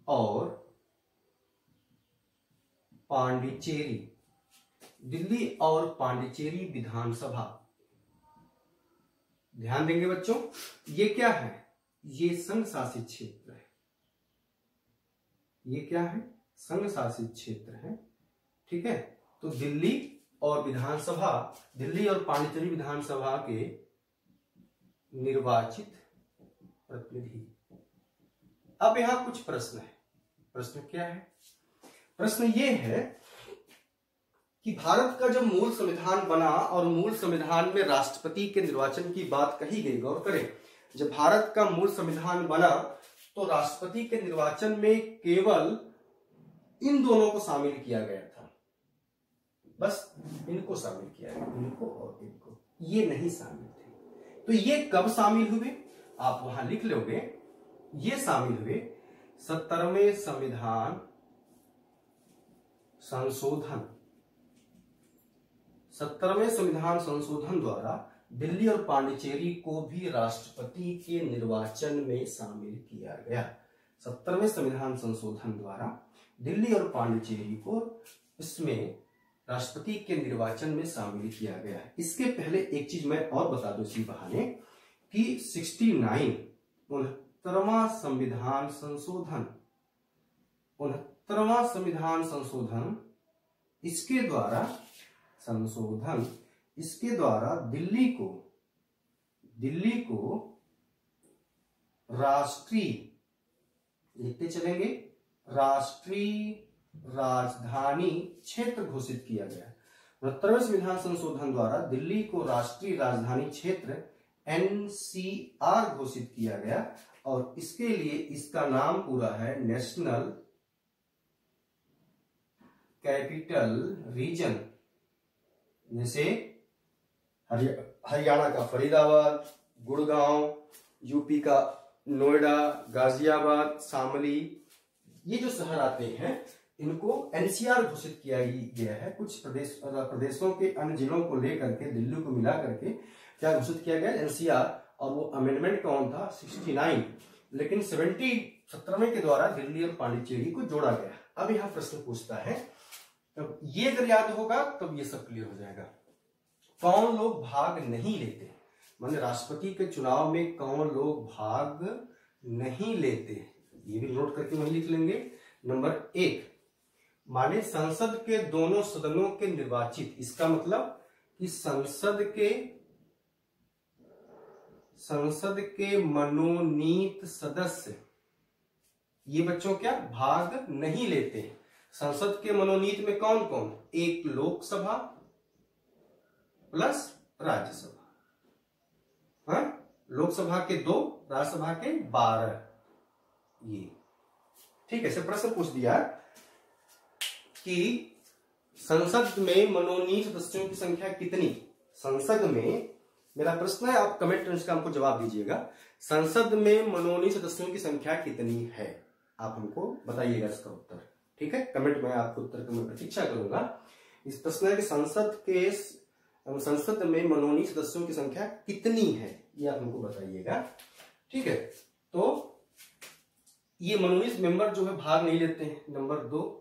और पांडिचेरी, दिल्ली और पांडिचेरी विधानसभा। ध्यान देंगे बच्चों, ये क्या है, ये संघ शासित क्षेत्र है, ये क्या है, संघ शासित क्षेत्र है। ठीक है, तो दिल्ली और विधानसभा, दिल्ली और पांडिचेरी विधानसभा के निर्वाचित प्रतिनिधि। अब यहां कुछ प्रश्न है, प्रश्न क्या है, प्रश्न ये है कि भारत का जब मूल संविधान बना और मूल संविधान में राष्ट्रपति के निर्वाचन की बात कही गई, गौर करें, जब भारत का मूल संविधान बना तो राष्ट्रपति के निर्वाचन में केवल इन दोनों को शामिल किया गया था, बस इनको शामिल किया गया, इनको और इनको, ये नहीं शामिल थे। तो ये कब शामिल हुए, आप वहां लिख लोगे, ये शामिल हुए 70वें संविधान संशोधन। 70वें संविधान संशोधन द्वारा दिल्ली और पांडिचेरी को भी राष्ट्रपति के निर्वाचन में शामिल किया गया। 70वें संविधान संशोधन द्वारा दिल्ली और पांडिचेरी को इसमें राष्ट्रपति के निर्वाचन में शामिल किया गया है। इसके पहले एक चीज मैं और बता दूं इसी बहाने कि 69वां संविधान संशोधन, 69वां संविधान संशोधन, इसके द्वारा दिल्ली को राष्ट्रीय, लिखते चलेंगे, राष्ट्रीय राजधानी क्षेत्र घोषित किया गया। 69वें संविधान संशोधन द्वारा दिल्ली को राष्ट्रीय राजधानी क्षेत्र NCR घोषित किया गया और इसके लिए इसका नाम पूरा है नेशनल कैपिटल रीजन। जैसे हरियाणा का फरीदाबाद, गुड़गांव, यूपी का नोएडा, गाजियाबाद, शामली, ये जो शहर आते हैं इनको NCR घोषित किया गया है। कुछ प्रदेशों के अन्य जिलों को लेकर के दिल्ली को मिला करके क्या घोषित किया गया, NCR। और वो अमेंडमेंट कौन था, 69, लेकिन 77वें के द्वारा दिल्ली और पांडिचेरी को जोड़ा गया। अब यहां प्रश्न पूछता है, तब ये अगर याद होगा तब ये सब क्लियर हो जाएगा। कौन लोग भाग नहीं लेते, माने राष्ट्रपति के चुनाव में कौन लोग भाग नहीं लेते, ये भी नोट करके वहीं लिख लेंगे। नंबर 1, माने संसद के दोनों सदनों के निर्वाचित, इसका मतलब कि संसद के मनोनीत सदस्य, ये बच्चों क्या भाग नहीं लेते हैं। संसद के मनोनीत में कौन कौन, एक लोकसभा प्लस राज्यसभा, हाँ, लोकसभा के 2, राज्यसभा के 12, ये ठीक है। प्रश्न पूछ दिया कि संसद में मनोनीत सदस्यों की संख्या कितनी, संसद में, मेरा प्रश्न है, आप कमेंट में इसका हमको जवाब दीजिएगा। संसद में मनोनीत सदस्यों की संख्या कितनी है, आप हमको बताइएगा इसका उत्तर, ठीक है। कमेंट में आपको उत्तर की मैं प्रतीक्षा करूंगा। इस प्रश्न है कि संसद में मनोनीत सदस्यों की संख्या कितनी है, ये आप हमको बताइएगा, ठीक है। तो ये मनोनीत मेंबर जो है भाग नहीं लेते हैं। नंबर 2,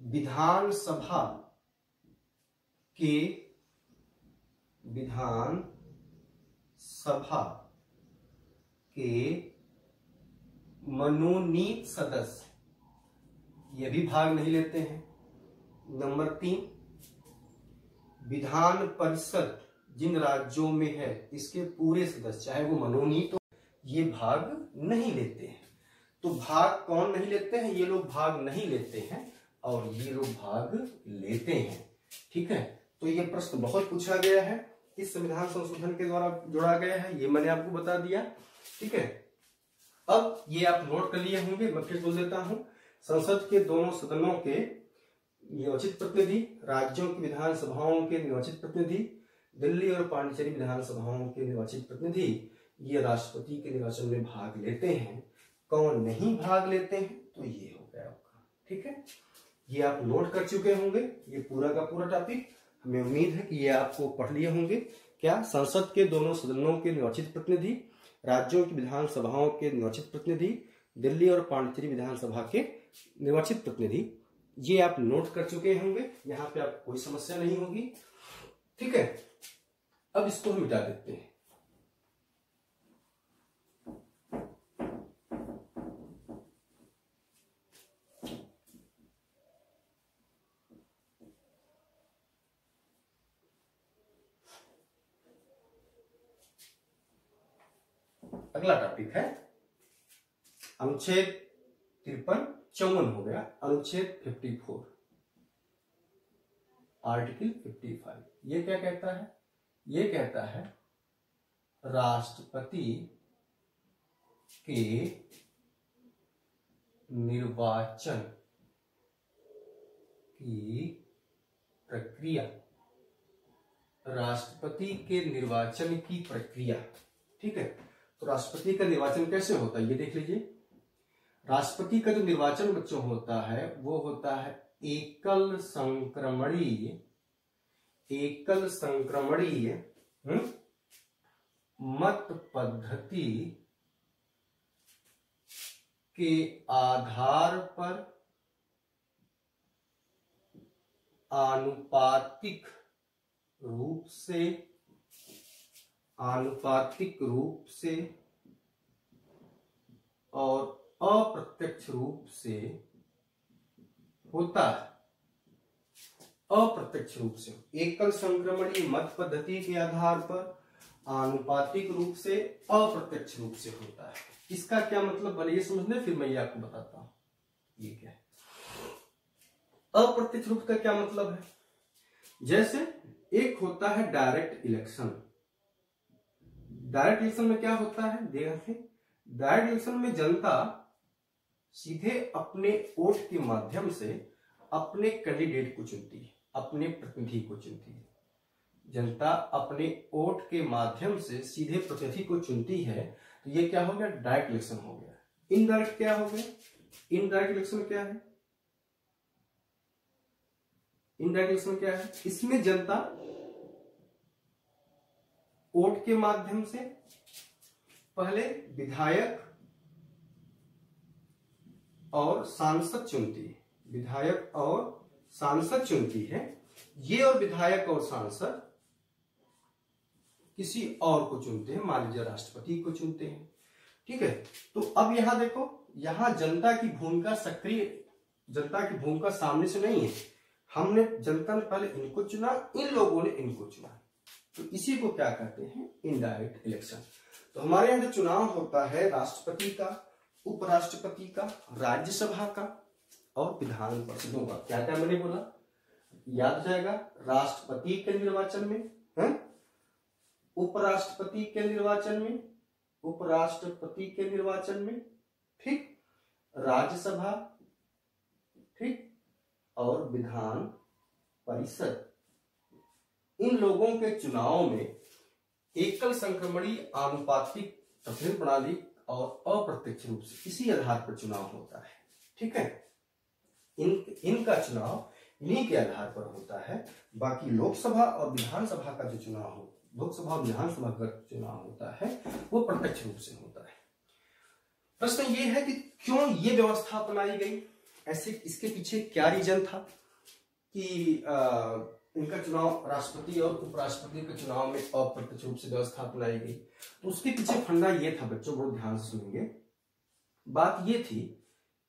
विधानसभा के मनोनीत सदस्य, ये भी भाग नहीं लेते हैं। नंबर 3, विधान परिषद जिन राज्यों में है इसके पूरे सदस्य, चाहे वो मनोनीत हो, ये भाग नहीं लेते हैं। तो भाग कौन नहीं लेते हैं, ये लोग भाग नहीं लेते हैं और ये लोग भाग लेते हैं, ठीक है। तो ये प्रश्न बहुत पूछा गया है, इस संविधान संशोधन के द्वारा जोड़ा गया है, ये मैंने आपको बता दिया, ठीक है। अब ये आप नोट कर लिए होंगे, मैं फिर बोल देता हूं। संसद के दोनों सदनों के निर्वाचित प्रतिनिधि, राज्यों की विधानसभाओं के निर्वाचित प्रतिनिधि, दिल्ली और पांडिचेरी विधानसभाओं के निर्वाचित प्रतिनिधि, ये राष्ट्रपति के निर्वाचन में भाग लेते हैं। कौन नहीं भाग लेते हैं, तो ये हो गया आपका, ठीक है। ये आप नोट कर चुके होंगे, ये पूरा का पूरा टॉपिक, हमें उम्मीद है कि ये आपको पढ़ लिए होंगे। क्या, संसद के दोनों सदनों के निर्वाचित प्रतिनिधि, राज्यों की विधानसभाओं के निर्वाचित प्रतिनिधि, दिल्ली और पांडिचेरी विधानसभा के निर्वाचित प्रतिनिधि, ये आप नोट कर चुके होंगे। यहाँ पे आपको कोई समस्या नहीं होगी, ठीक है। अब इसको हम मिटा देते हैं। अगला टॉपिक है अनुच्छेद 53, 54 हो गया, अनुच्छेद 54, आर्टिकल 55। ये क्या कहता है, ये कहता है राष्ट्रपति के निर्वाचन की प्रक्रिया, राष्ट्रपति के निर्वाचन की प्रक्रिया। ठीक है, तो राष्ट्रपति का निर्वाचन कैसे होता है ये देख लीजिए। राष्ट्रपति का जो निर्वाचन बच्चों होता है वो होता है एकल संक्रमणीय मत पद्धति के आधार पर आनुपातिक रूप से और अप्रत्यक्ष रूप से होता है। अप्रत्यक्ष रूप से, एकल संक्रमणीय मत पद्धति के आधार पर आनुपातिक रूप से, अप्रत्यक्ष रूप से होता है। इसका क्या मतलब बने ये समझने, फिर मैं ये आपको बताता हूं ये क्या है। अप्रत्यक्ष रूप का क्या मतलब है, जैसे एक होता है डायरेक्ट इलेक्शन। डायरेक्ट इलेक्शन में क्या होता है, देखिए डायरेक्ट इलेक्शन में जनता सीधे अपने वोट के माध्यम से अपने कैंडिडेट को चुनती है, अपने प्रतिनिधि को चुनती है। जनता अपने वोट के माध्यम से सीधे प्रतिनिधि को चुनती है, तो ये क्या हो गया, डायरेक्ट इलेक्शन हो गया। इनडायरेक्ट क्या हो गया, इनडायरेक्ट इलेक्शन क्या है, इनडायरेक्ट इलेक्शन क्या है, इसमें जनता वोट के माध्यम से पहले विधायक और सांसद चुनती है, विधायक और सांसद चुनती है। ये और विधायक और सांसद किसी और को चुनते हैं, मान लीजिए राष्ट्रपति को चुनते हैं। ठीक है, तो अब यहां देखो, यहां जनता की भूमिका सक्रिय, जनता की भूमिका सामने से नहीं है। हमने, जनता ने पहले इनको चुना, इन लोगों ने इनको चुना, तो इसी को क्या कहते हैं, इनडायरेक्ट इलेक्शन। तो हमारे यहाँ जो चुनाव होता है राष्ट्रपति का, उपराष्ट्रपति का, राज्यसभा का और विधान परिषदों का, क्या क्या मैंने बोला याद जाएगा, राष्ट्रपति के निर्वाचन में है, उपराष्ट्रपति के निर्वाचन में, उपराष्ट्रपति के निर्वाचन में, ठीक, राज्यसभा, ठीक, और विधान परिषद। इन लोगों के चुनाव में एकल संक्रमणीय आनुपातिक प्रतिनिधि प्रणाली और अप्रत्यक्ष रूप से इसी आधार पर चुनाव होता है। ठीक है, इनका चुनाव इन्हीं के आधार पर होता है। बाकी लोकसभा और विधानसभा का जो चुनाव हो, लोकसभा और विधानसभा का चुनाव होता है वो प्रत्यक्ष रूप से होता है। प्रश्न ये है कि क्यों ये व्यवस्था अपनाई गई, ऐसे इसके पीछे क्या रीजन था कि इनका चुनाव, राष्ट्रपति और उपराष्ट्रपति के चुनाव में अप्रत्यक्ष रूप से व्यवस्था अपनाई गई। तो उसके पीछे फंडा ये था बच्चों, बहुत ध्यान से सुनेंगे। बात ये थी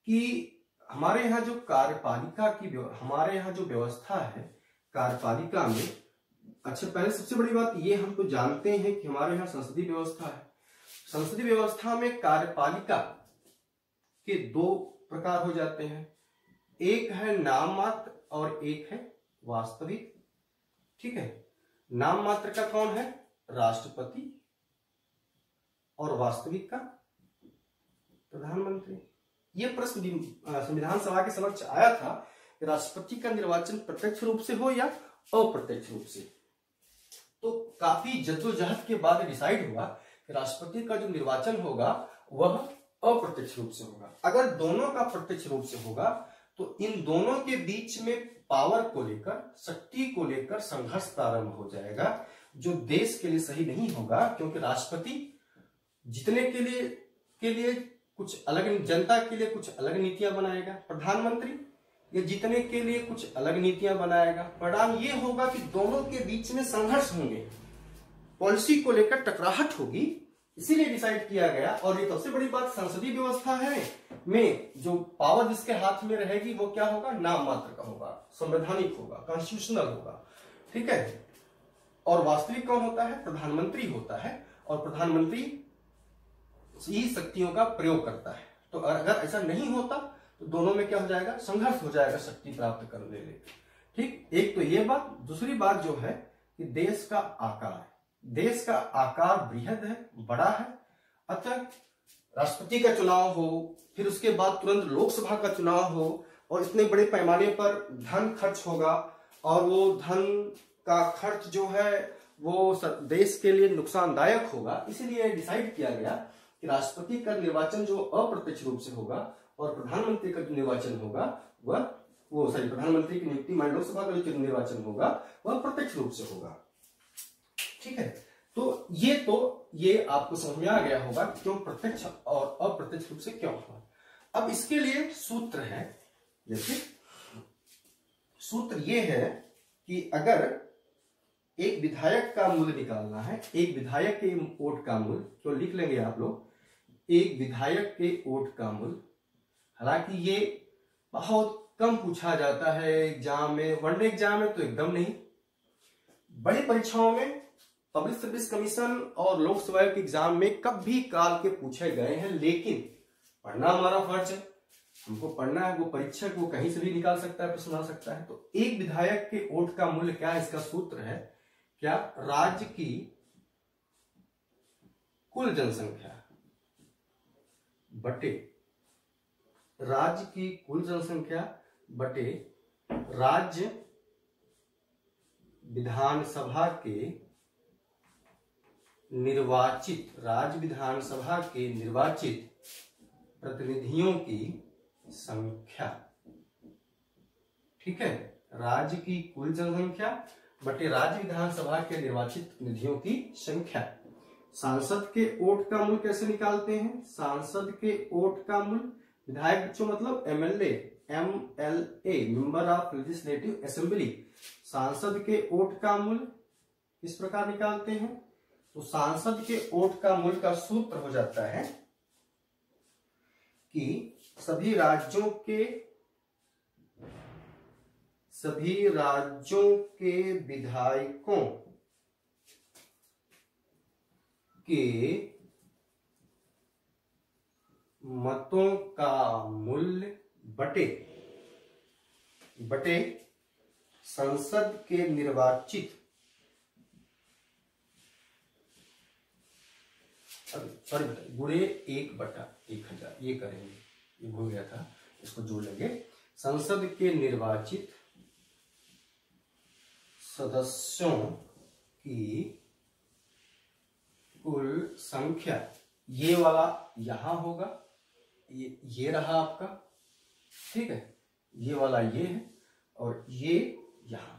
कि हमारे यहाँ जो कार्यपालिका की, हमारे यहाँ जो व्यवस्था है कार्यपालिका में, अच्छा पहले सबसे बड़ी बात ये हम तो जानते हैं कि हमारे यहाँ संसदीय व्यवस्था है। संसदीय व्यवस्था में कार्यपालिका के दो प्रकार हो जाते हैं, एक है नाम मात्र और एक है वास्तविक। ठीक है, नाम मात्र का कौन है, राष्ट्रपति, और वास्तविक का प्रधानमंत्री। ये प्रश्न संविधान सभा के समक्ष आया था कि राष्ट्रपति का निर्वाचन प्रत्यक्ष रूप से हो या अप्रत्यक्ष रूप से। तो काफी जद्दोजहद के बाद डिसाइड हुआ कि राष्ट्रपति का जो निर्वाचन होगा वह अप्रत्यक्ष रूप से होगा। अगर दोनों का प्रत्यक्ष रूप से होगा तो इन दोनों के बीच में पावर को लेकर, शक्ति को लेकर संघर्ष प्रारंभ हो जाएगा, जो देश के लिए सही नहीं होगा। क्योंकि राष्ट्रपति जीतने के लिए कुछ अलग, जनता के लिए कुछ अलग नीतियां बनाएगा, प्रधानमंत्री ये जीतने के लिए कुछ अलग नीतियां बनाएगा। परिणाम ये होगा कि दोनों के बीच में संघर्ष होंगे, पॉलिसी को लेकर टकराहट होगी। इसीलिए डिसाइड किया गया। और ये सबसे बड़ी बात, संसदीय व्यवस्था है में जो पावर जिसके हाथ में रहेगी वो क्या होगा, नाम मात्र का होगा, संवैधानिक होगा, कॉन्स्टिट्यूशनल होगा। ठीक है, और वास्तविक कौन होता है, प्रधानमंत्री होता है, और प्रधानमंत्री ही शक्तियों का प्रयोग करता है। तो अगर ऐसा नहीं होता तो दोनों में क्या हो जाएगा, संघर्ष हो जाएगा शक्ति प्राप्त करने में। ठीक, एक तो ये बात। दूसरी बात जो है कि देश का आकार, देश का आकार बृहद है, बड़ा है। अतः राष्ट्रपति का चुनाव हो, फिर उसके बाद तुरंत लोकसभा का चुनाव हो, और इतने बड़े पैमाने पर धन खर्च होगा, और वो धन का खर्च जो है वो देश के लिए नुकसानदायक होगा, इसलिए डिसाइड किया गया कि राष्ट्रपति का निर्वाचन जो अप्रत्यक्ष रूप से होगा और प्रधानमंत्री का जो निर्वाचन होगा प्रधानमंत्री की नियुक्ति मान लोकसभा का जो निर्वाचन होगा वह प्रत्यक्ष रूप से होगा। ठीक है, तो ये आपको समझ में आ गया होगा क्यों प्रत्यक्ष और अप्रत्यक्ष रूप से क्यों हुआ। अब इसके लिए सूत्र है, जैसे सूत्र ये है कि अगर एक विधायक का मूल्य निकालना है, एक विधायक के वोट का मूल्य, तो लिख लेंगे आप लोग, एक विधायक के वोट का मूल्य। हालांकि ये बहुत कम पूछा जाता है एग्जाम में, वनडे एग्जाम में तो एकदम नहीं, बड़ी परीक्षाओं में पब्लिक सर्विस कमीशन और लोकसभा के एग्जाम में कभी काल के पूछे गए हैं, लेकिन पढ़ना हमारा फर्ज है, हमको पढ़ना है। वो परीक्षक वो कहीं से भी निकाल सकता है, प्रश्न आ सकता है। तो एक विधायक के वोट का मूल्य क्या है, इसका सूत्र है क्या, राज्य की कुल जनसंख्या बटे राज्य की कुल जनसंख्या बटे राज्य विधानसभा के निर्वाचित प्रतिनिधियों की संख्या। ठीक है, राज्य की कुल जनसंख्या बटे राज्य विधानसभा के निर्वाचित प्रतिनिधियों की संख्या। सांसद के वोट का मूल्य कैसे निकालते हैं, सांसद के वोट का मूल्य, विधायक जो मतलब MLA member of legislative assembly, सांसद के वोट का मूल्य इस प्रकार निकालते हैं। तो सांसद के वोट का मूल्य का सूत्र हो जाता है कि सभी राज्यों के विधायकों के मतों का मूल्य बटे संसद के निर्वाचित गुणे 1/1000, ये करेंगे, ये भूल गया था, इसको जोड़ लेंगे। संसद के निर्वाचित सदस्यों की कुल संख्या, ये वाला यहां होगा, ये रहा आपका, ठीक है, ये वाला ये है और ये यहां,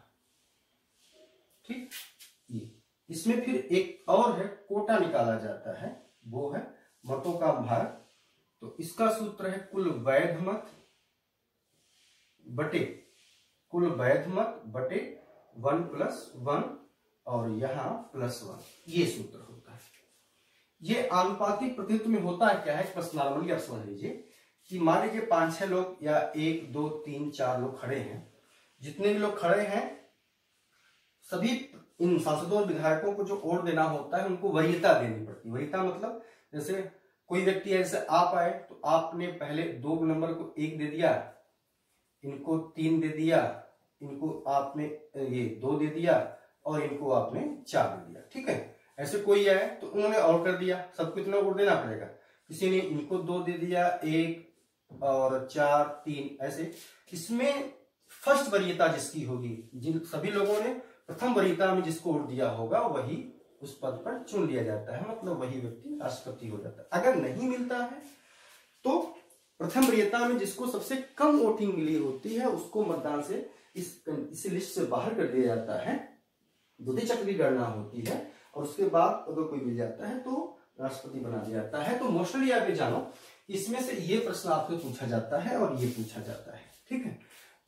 ठीक। ये इसमें फिर एक और है, कोटा निकाला जाता है, वो है मतों का भाग। तो इसका सूत्र है कुल वैध मत बटे 1+1 और यहां +1, ये सूत्र होता है। ये आनुपातिक प्रतिनिधित्व में होता है क्या है, बस नॉर्मली आप समझ लीजिए कि मान लीजिए 5-6 लोग या 1 2 3 4 लोग खड़े हैं, जितने भी लोग खड़े हैं सभी इन सांसदों और विधायकों को जो वोट देना होता है उनको वरीयता देनी पड़ती है। वरीयता मतलब जैसे कोई व्यक्ति ऐसे आप आए तो आपने पहले 2 नंबर को 1 दे दिया, इनको 3 दे दिया, इनको आपने ये 2 दे दिया और इनको आपने 4 दे दिया, ठीक है। ऐसे कोई आए तो उन्होंने और कर दिया, सबको इतना वोट देना पड़ेगा। किसी ने इनको 2 दे दिया, 1 और 4 3 ऐसे। इसमें फर्स्ट वरीयता जिसकी होगी, जिन सभी लोगों ने प्रथम वरीयता में जिसको वोट दिया होगा वही उस पद पर चुन लिया जाता है, मतलब वही व्यक्ति राष्ट्रपति हो जाता है। अगर नहीं मिलता है तो प्रथम वरीयता में जिसको सबसे कम वोटिंग मिली होती है उसको मतदान से इस लिस्ट से बाहर कर दिया जाता है, द्वितीय चक्र की गणना होती है और उसके बाद अगर कोई मिल जाता है तो राष्ट्रपति बना दिया जाता है। तो मोस्टली आप ये जानो इसमें से ये प्रश्न आपसे पूछा जाता है और ये पूछा जाता है, ठीक है।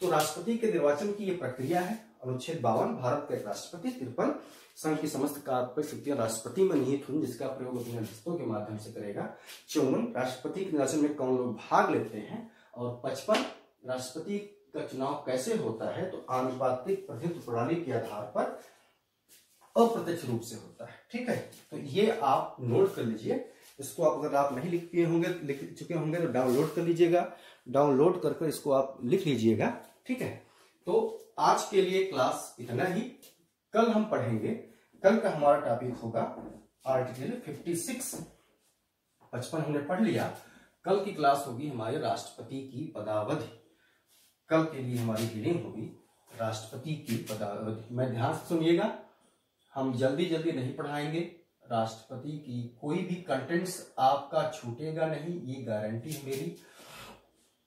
तो राष्ट्रपति के निर्वाचन की ये प्रक्रिया है। अनुच्छेद 52 भारत का एक राष्ट्रपति, 53 संघ की समस्त कार्य शक्तियां राष्ट्रपति में निहित हुई जिसका प्रयोग अपने हस्तों के माध्यम से करेगा। 54 राष्ट्रपति के निर्वाचन में कौन लोग भाग लेते हैं और 55 राष्ट्रपति का चुनाव कैसे होता है, तो आनुपातिक प्रतिनिधित्व प्रणाली के आधार पर अप्रत्यक्ष रूप से होता है, ठीक है। तो ये आप नोट कर लीजिए, इसको आप अगर आप नहीं लिख चुके होंगे तो डाउनलोड कर लीजिएगा, डाउनलोड कर इसको आप लिख लीजिएगा, ठीक है। तो आज के लिए क्लास इतना ही, कल हम पढ़ेंगे, कल का हमारा टॉपिक होगा आर्टिकल 56। 55 हमने पढ़ लिया, कल की क्लास होगी हमारे राष्ट्रपति की पदावधि, कल के लिए हमारी रीडिंग होगी राष्ट्रपति की पदावधि। मैं ध्यान से सुनिएगा, हम जल्दी जल्दी नहीं पढ़ाएंगे। राष्ट्रपति की कोई भी कंटेंट्स आपका छूटेगा नहीं, ये गारंटी है मेरी।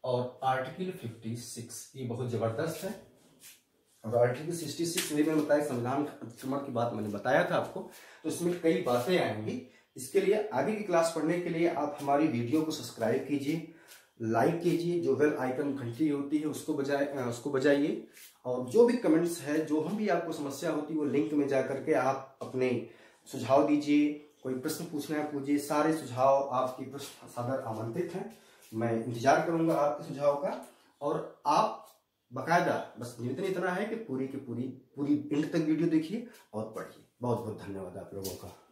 और आर्टिकल 56 ये बहुत जबरदस्त है। और आर्टिकल 66 में मैंने बताया, संविधान अतिक्रमण की बात मैंने बताया था आपको, तो इसमें कई बातें आएंगी। इसके लिए आगे की क्लास पढ़ने के लिए आप हमारी वीडियो को सब्सक्राइब कीजिए, लाइक कीजिए, जो बेल आइकन घंटी होती है उसको बजाइए। और जो भी कमेंट्स है, जो हम भी आपको समस्या होती है, वो लिंक में जा करके आप अपने सुझाव दीजिए। कोई प्रश्न पूछना है पूछिए, सारे सुझाव आपके प्रश्न सादर आमंत्रित हैं। मैं इंतजार करूंगा आपके सुझाव का। और आप बकायदा, बस निवेदन इतना है कि पूरी की पूरी एंड तक वीडियो देखिए और पढ़िए। बहुत बहुत धन्यवाद आप लोगों का।